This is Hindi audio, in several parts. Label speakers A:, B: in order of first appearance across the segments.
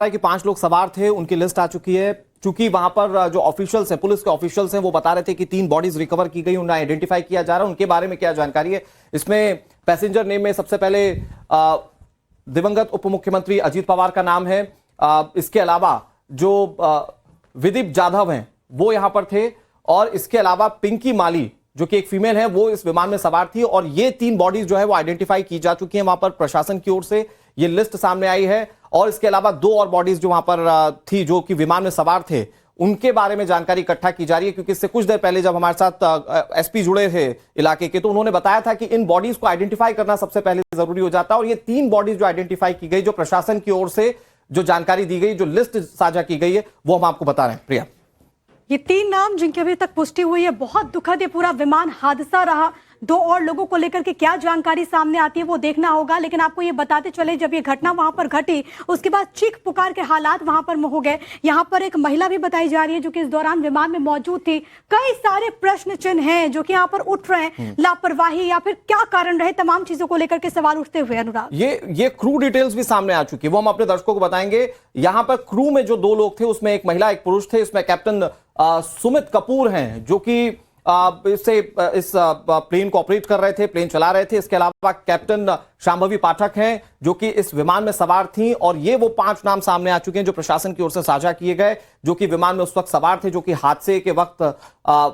A: है कि 5 लोग सवार थे, उनकी लिस्ट आ चुकी है। चूंकि वहां पर जो ऑफिशियल्स हैं, पुलिस के ऑफिशियल्स हैं, वो बता रहे थे कि 3 बॉडीज रिकवर की गई, उन्हें आइडेंटिफाई किया जा रहा है। उनके बारे में क्या जानकारी है? इसमें पैसेंजर नेम में सबसे पहले दिवंगत उप मुख्यमंत्री अजीत पवार का नाम है। इसके अलावा जो विदीप जाधव हैं वो यहां पर थे, और इसके अलावा पिंकी माली जो कि एक फीमेल है वो इस विमान में सवार थी। और ये 3 बॉडीज जो है वो आइडेंटिफाई की जा चुकी हैं वहां पर प्रशासन की ओर से, ये लिस्ट सामने आई है। और इसके अलावा 2 और बॉडीज जो वहां पर थी, जो कि विमान में सवार थे, उनके बारे में जानकारी इकट्ठा की जा रही है। क्योंकि इससे कुछ देर पहले जब हमारे साथ एसपी जुड़े थे इलाके के, तो उन्होंने बताया था कि इन बॉडीज को आइडेंटिफाई करना सबसे पहले जरूरी हो जाता है। और ये 3 बॉडीज जो आइडेंटिफाई की गई, जो प्रशासन की ओर से जो जानकारी दी गई, जो लिस्ट साझा की गई है, वो हम आपको बता रहे हैं। प्रिया,
B: ये 3 नाम जिनकी अभी तक पुष्टि हुई है, बहुत दुखद ये पूरा विमान हादसा रहा। 2 और लोगों को लेकर के क्या जानकारी सामने आती है वो देखना होगा। लेकिन आपको ये बताते चले, जब ये घटना वहां पर घटी उसके बाद चीख पुकार के हालात वहां पर हो गए। यहाँ पर एक महिला भी बताई जा रही है जो कि इस दौरान विमान में मौजूद थी। कई सारे प्रश्न चिन्ह हैं जो कि यहाँ पर उठ रहे हैं, लापरवाही या फिर क्या कारण रहे, तमाम चीजों को लेकर के सवाल उठते हुए। अनुराग,
A: ये क्रू डिटेल्स भी सामने आ चुकी है, वो हम अपने दर्शकों को बताएंगे। यहां पर क्रू में जो 2 लोग थे, उसमें एक महिला एक पुरुष थे। इसमें कैप्टन सुमित कपूर हैं जो कि इस प्लेन को ऑपरेट कर रहे थे, प्लेन चला रहे थे। इसके अलावा कैप्टन शांभवी पाठक हैं जो कि इस विमान में सवार थीं। और ये वो 5 नाम सामने आ चुके हैं जो प्रशासन की ओर से साझा किए गए, जो कि विमान में उस वक्त सवार थे, जो कि हादसे के वक्त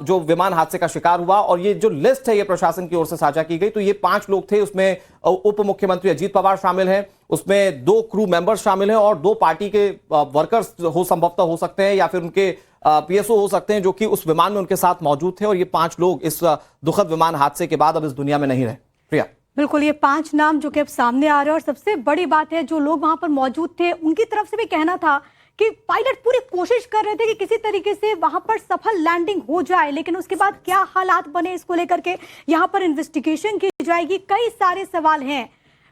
A: जो विमान हादसे का शिकार हुआ। और ये जो लिस्ट है ये प्रशासन की ओर से साझा की गई। तो ये 5 लोग थे, उसमें उप मुख्यमंत्री अजीत पवार शामिल हैं, उसमें 2 क्रू मेंबर्स शामिल हैं और 2 पार्टी के वर्कर्स संभवतः हो सकते हैं, या फिर उनके पीएसओ हो सकते हैं, जो कि उस विमान में उनके साथ मौजूद थे। और ये 5 लोग इस दुखद विमान हादसे के बाद अब इस दुनिया में नहीं रहे। प्रिया,
B: बिल्कुल, ये 5 नाम जो कि अब सामने आ रहे हैं। और सबसे बड़ी बात है, जो लोग वहां पर मौजूद थे उनकी तरफ से भी कहना था कि पायलट पूरी कोशिश कर रहे थे कि किसी तरीके से वहां पर सफल लैंडिंग हो जाए, लेकिन उसके बाद क्या हालात बने इसको लेकर के यहाँ पर इन्वेस्टिगेशन की जाएगी। कई सारे सवाल हैं।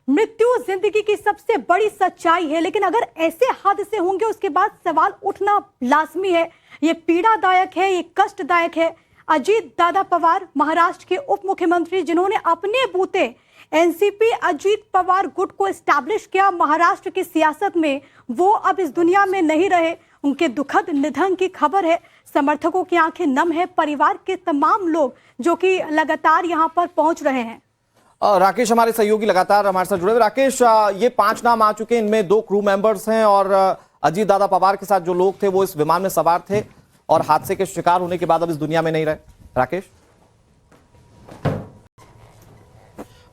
B: मृत्यु जिंदगी की सबसे बड़ी सच्चाई है, लेकिन अगर ऐसे हादसे होंगे उसके बाद सवाल उठना लाजमी है। ये पीड़ादायक है, ये कष्टदायक है। अजीत दादा पवार, महाराष्ट्र के उप मुख्यमंत्री, जिन्होंने अपने बूते एनसीपी अजीत पवार गुट को एस्टैब्लिश किया महाराष्ट्र की सियासत में, वो अब इस दुनिया में नहीं रहे। उनके दुखद निधन की खबर है। समर्थकों की आंखें नम है, परिवार के तमाम लोग जो कि लगातार यहाँ पर पहुंच रहे हैं।
A: राकेश हमारे सहयोगी लगातार हमारे साथ जुड़े हुए। राकेश, ये 5 नाम आ चुके हैं, इनमें 2 क्रू मेंबर्स हैं और अजीत दादा पवार के साथ जो लोग थे वो इस विमान में सवार थे और हादसे के शिकार होने के बाद अब इस दुनिया में नहीं रहे। राकेश,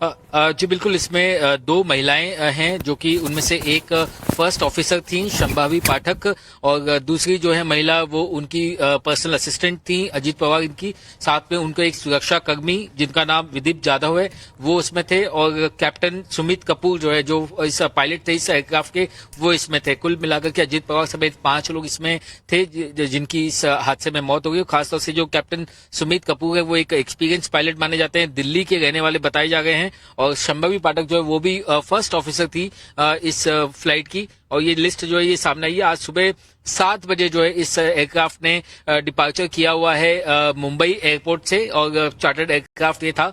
C: जी बिल्कुल, इसमें 2 महिलाएं हैं जो कि उनमें से एक फर्स्ट ऑफिसर थी शांभवी पाठक, और दूसरी जो है महिला वो उनकी पर्सनल असिस्टेंट थी अजीत पवार इनकी। साथ में उनको एक सुरक्षा कर्मी जिनका नाम विदीप जाधव है वो इसमें थे, और कैप्टन सुमित कपूर जो है, जो इस पायलट थे इस एयरक्राफ्ट के, वो इसमें थे। कुल मिलाकर के अजीत पवार समेत 5 लोग इसमें थे जिनकी इस हादसे में मौत हो गई। खासतौर से जो कैप्टन सुमित कपूर है वो एक एक्सपीरियंस पायलट माने जाते हैं, दिल्ली के रहने वाले बताए जा रहे हैं। और शांभवी पाठक जो है वो भी फर्स्ट ऑफिसर थी इस फ्लाइट की। और ये लिस्ट जो है ये सामने आई है। आज सुबह 7 बजे जो है इस एयरक्राफ्ट ने डिपार्चर किया हुआ है मुंबई एयरपोर्ट से, और चार्टर्ड एयरक्राफ्ट ये था।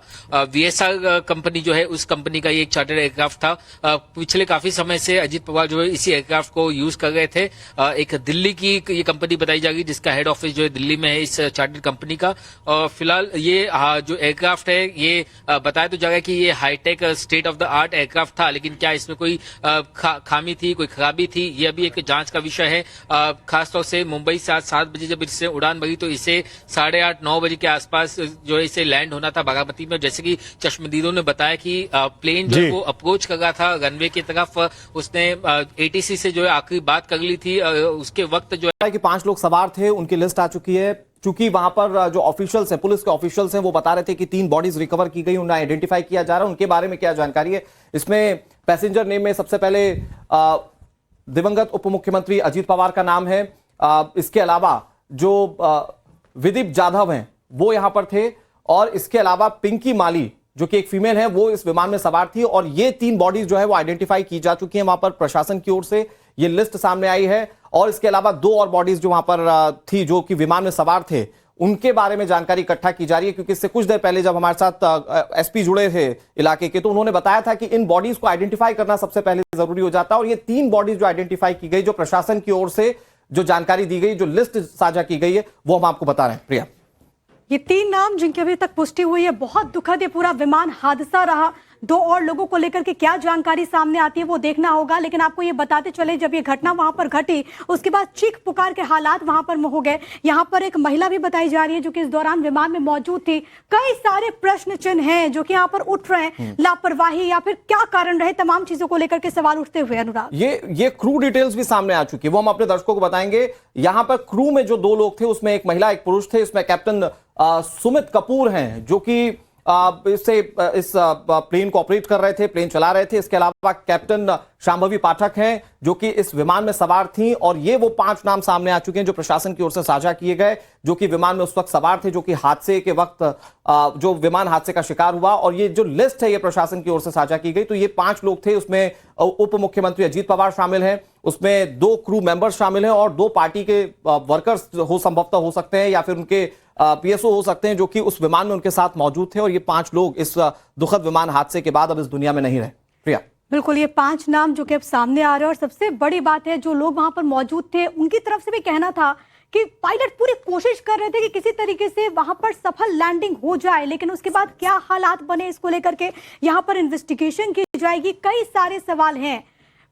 C: वीएसआर कंपनी जो है उस कंपनी का ये एक चार्टर्ड एयरक्राफ्ट था। पिछले काफी समय से अजीत पवार जो है इसी एयरक्राफ्ट को यूज कर रहे थे। एक दिल्ली की ये कंपनी बताई जा रही है जिसका हेड ऑफिस जो है दिल्ली में है इस चार्टर्ड कंपनी का। और फिलहाल ये जो एयरक्राफ्ट है ये बताया तो जा रहा है कि ये hi tech state of the art aircraft था, लेकिन क्या इसमें कोई खामी थी, कोई खराबी थी, ये अभी एक जांच का विषय है। खासतौर से मुंबई से आज 7 बजे जब इससे उड़ान भरी तो इसे 8:30-9 बजे के आसपास जो है इसे लैंड होना था बारामती में। जैसे कि चश्मदीदों ने बताया कि प्लेन जो है वो अप्रोच कर रहा था रनवे की तरफ, उसने एटीसी से जो है आखिरी बात कर ली थी। उसके वक्त जो है
A: कि 5 लोग सवार थे, उनकी लिस्ट आ चुकी है। चूंकि वहां पर जो ऑफिशियल्स हैं, पुलिस के ऑफिशियल्स हैं, वो बता रहे थे कि 3 बॉडीज रिकवर की गई, उन्हें आइडेंटिफाई किया जा रहा है। उनके बारे में क्या जानकारी है? इसमें पैसेंजर नेम में सबसे पहले दिवंगत उप मुख्यमंत्री अजीत पवार का नाम है। इसके अलावा जो विदीप जाधव हैं वो यहां पर थे, और इसके अलावा पिंकी माली जो कि एक फीमेल है वो इस विमान में सवार थी। और ये 3 बॉडीज जो है वो आइडेंटिफाई की जा चुकी हैं वहां पर प्रशासन की ओर से, ये लिस्ट सामने आई है। और इसके अलावा 2 और बॉडीज जो वहां पर थी, जो कि विमान में सवार थे, उनके बारे में जानकारी इकट्ठा की जा रही है, क्योंकि इससे कुछ देर पहले जब हमारे साथ एसपी जुड़े थे इलाके के, तो उन्होंने बताया था कि इन बॉडीज को आइडेंटिफाई करना सबसे पहले जरूरी हो जाता है। और ये 3 बॉडीज जो आइडेंटिफाई की गई, जो प्रशासन की ओर से जो जानकारी दी गई, जो लिस्ट साझा की गई है, वो हम आपको बता रहे हैं। प्रिया,
B: ये 3 नाम जिनकी अभी तक पुष्टि हुई है, बहुत दुखद ये पूरा विमान हादसा रहा। 2 और लोगों को लेकर के क्या जानकारी सामने आती है वो देखना होगा, लेकिन आपको ये बताते चले, जब ये घटना वहां पर घटी उसके बाद चीख पुकार के हालात वहां पर हो गए। यहां पर एक महिला भी बताई जा रही है जो कि इस दौरान विमान में मौजूद थी। कई सारे प्रश्न चिन्ह हैं जो कि यहाँ पर उठ रहे हैं, लापरवाही या फिर क्या कारण रहे, तमाम चीजों को लेकर के सवाल उठते हुए। अनुराग,
A: ये क्रू डिटेल्स भी सामने आ चुकी है, वो हम अपने दर्शकों को बताएंगे। यहां पर क्रू में जो 2 लोग थे, उसमें एक महिला एक पुरुष थे। इसमें कैप्टन सुमित कपूर हैं जो कि इस प्लेन को ऑपरेट कर रहे थे, प्लेन चला रहे थे। इसके अलावा कैप्टन शांभवी पाठक हैं जो कि इस विमान में सवार थीं। और ये वो 5 नाम सामने आ चुके हैं जो प्रशासन की ओर से साझा किए गए, जो कि विमान में उस वक्त सवार थे, जो कि हादसे के वक्त जो विमान हादसे का शिकार हुआ। और ये जो लिस्ट है ये प्रशासन की ओर से साझा की गई। तो ये 5 लोग थे, उसमें उप मुख्यमंत्री अजीत पवार शामिल हैं, उसमें 2 क्रू मेंबर्स शामिल हैं और 2 पार्टी के वर्कर्स संभवतः हो सकते हैं, या फिर उनके पीएसओ हो सकते हैं, जो कि उस विमान में उनके साथ मौजूद थे। और ये 5 लोग इस दुखद विमान हादसे के बाद अब इस दुनिया में नहीं रहे। प्रिया,
B: बिल्कुल, ये 5 नाम जो कि अब सामने आ रहे हैं, और सबसे बड़ी बात है जो लोग वहां पर मौजूद थे उनकी तरफ से भी कहना था कि पायलट पूरी कोशिश कर रहे थे कि किसी तरीके से वहां पर सफल लैंडिंग हो जाए, लेकिन उसके बाद क्या हालात बने इसको लेकर के यहाँ पर इन्वेस्टिगेशन की जाएगी। कई सारे सवाल हैं।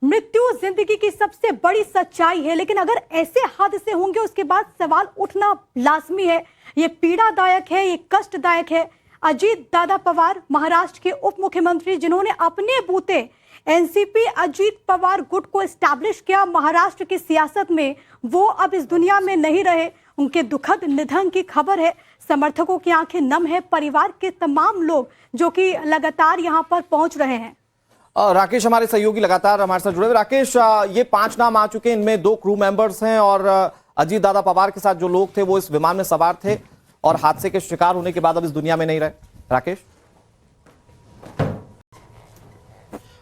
B: मृत्यु जिंदगी की सबसे बड़ी सच्चाई है, लेकिन अगर ऐसे हादसे होंगे उसके बाद सवाल उठना लाजमी है। ये पीड़ादायक है, ये कष्टदायक है। अजीत दादा पवार, महाराष्ट्र के उप मुख्यमंत्री, जिन्होंने अपने बूते एनसीपी अजीत पवार गुट को एस्टैब्लिश किया महाराष्ट्र की सियासत में, वो अब इस दुनिया में नहीं रहे। उनके दुखद निधन की खबर है। समर्थकों की आंखें नम है, परिवार के तमाम लोग जो कि लगातार यहां पर पहुंच रहे हैं।
A: राकेश हमारे सहयोगी लगातार हमारे साथ जुड़े हुए। राकेश, ये 5 नाम आ चुके हैं, इनमें 2 क्रू मेंबर्स हैं और अजीत दादा पवार के साथ जो लोग थे वो इस विमान में सवार थे और हादसे के शिकार होने के बाद अब इस दुनिया में नहीं रहे। राकेश,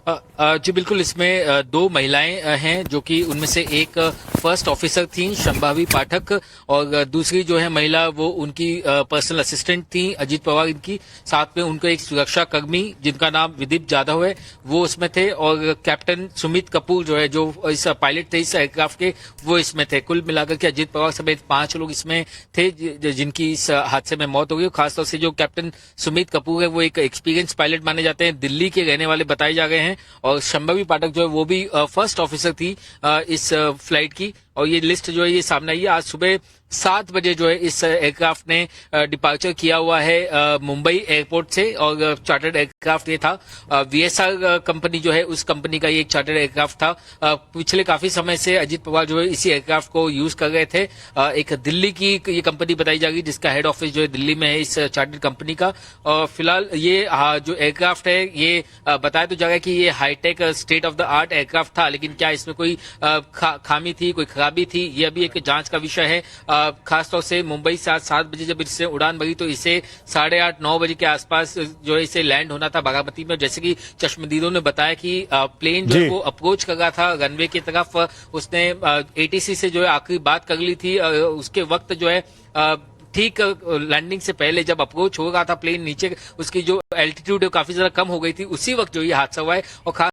C: जी बिल्कुल, इसमें 2 महिलाएं हैं जो कि उनमें से एक फर्स्ट ऑफिसर थी शंभावी पाठक और दूसरी जो है महिला वो उनकी पर्सनल असिस्टेंट थी अजीत पवार इनकी। साथ में उनको एक सुरक्षा कर्मी जिनका नाम विदीप जाधव है वो उसमें थे और कैप्टन सुमित कपूर जो है जो इस पायलट थे इस एयरक्राफ्ट के, वो इसमें थे। कुल मिलाकर के अजीत पवार समेत 5 लोग इसमें थे जिनकी इस हादसे में मौत हो गई। खासतौर से जो कैप्टन सुमित कपूर है वो एक एक्सपीरियंस पायलट माने जाते हैं, दिल्ली के रहने वाले बताए जा रहे हैं। और शंभवी पाठक जो है वो भी फर्स्ट ऑफिसर थी इस फ्लाइट की। और ये लिस्ट जो है ये सामने आई है। आज सुबह 7 बजे जो है इस एयरक्राफ्ट ने डिपार्चर किया हुआ है मुंबई एयरपोर्ट से और चार्टर्ड एयरक्राफ्ट ये था। वीएसआर कंपनी जो है उस कंपनी का ये एक चार्टर्ड एयरक्राफ्ट था। पिछले काफी समय से अजीत पवार जो है इसी एयरक्राफ्ट को यूज कर रहे थे। एक दिल्ली की ये कंपनी बताई जा रही है जिसका हेड ऑफिस जो है दिल्ली में है इस चार्टर्ड कंपनी का। फिलहाल ये जो एयरक्राफ्ट है ये बताया तो जा रहा है कि ये hi tech state of the art aircraft था, लेकिन क्या इसमें कोई खामी थी, कोई खराबी थी, ये अभी एक जांच का विषय है। खासतौर से मुंबई से आज 7 बजे जब इससे उड़ान भरी तो इसे 8:30-9 बजे के आसपास जो है इसे लैंड होना था बारामती में। जैसे कि चश्मदीदों ने बताया कि प्लेन जो है वो अप्रोच कर रहा था रनवे की तरफ, उसने एटीसी से जो है आखिरी बात कर ली थी। उसके वक्त जो है ठीक लैंडिंग से पहले जब अप्रोच हो रहा था प्लेन नीचे, उसकी जो एल्टीट्यूड है काफी ज्यादा कम हो गई थी, उसी वक्त जो ये हादसा हुआ है। और